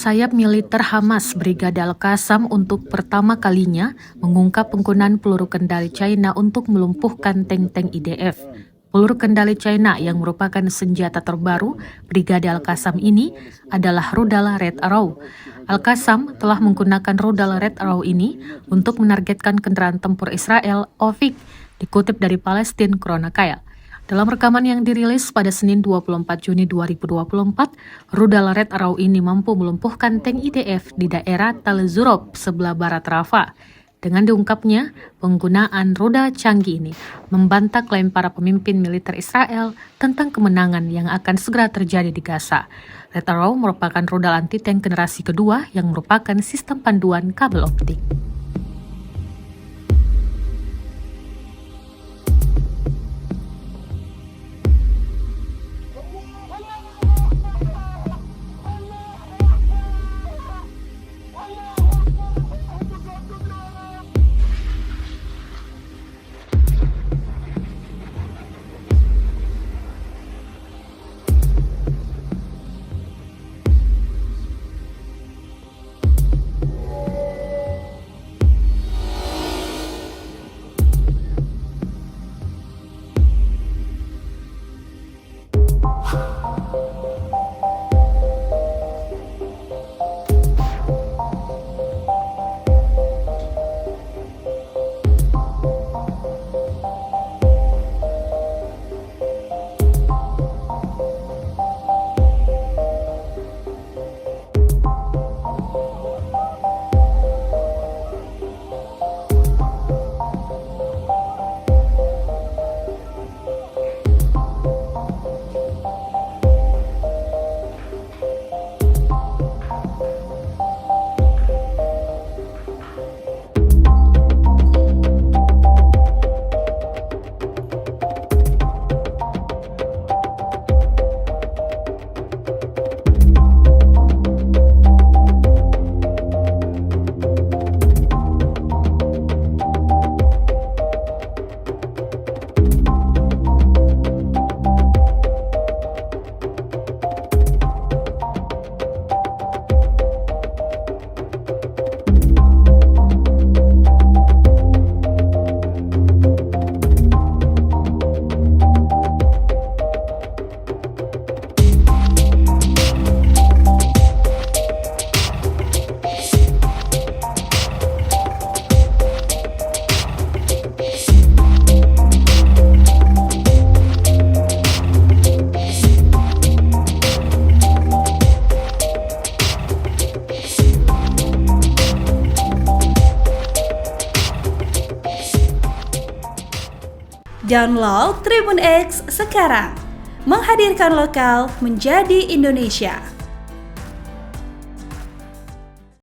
sayap militer Hamas, Brigade Al-Qassam, untuk pertama kalinya mengungkap penggunaan peluru kendali China untuk melumpuhkan tank-tank IDF. Peluru kendali China yang merupakan senjata terbaru Brigade Al-Qassam ini adalah rudal Red Arrow. Al-Qassam telah menggunakan rudal Red Arrow ini untuk menargetkan kendaraan tempur Israel, Ovik, dikutip dari Palestine Chronicle. Dalam rekaman yang dirilis pada Senin 24 Juni 2024, rudal Red Arrow ini mampu melumpuhkan tank IDF di daerah Tal Zurob sebelah barat Rafah. Dengan diungkapnya, penggunaan rudal canggih ini membantah klaim para pemimpin militer Israel tentang kemenangan yang akan segera terjadi di Gaza. Red Arrow merupakan rudal anti-tank generasi kedua yang merupakan sistem panduan kabel optik. Download Tribun X sekarang, menghadirkan lokal menjadi Indonesia.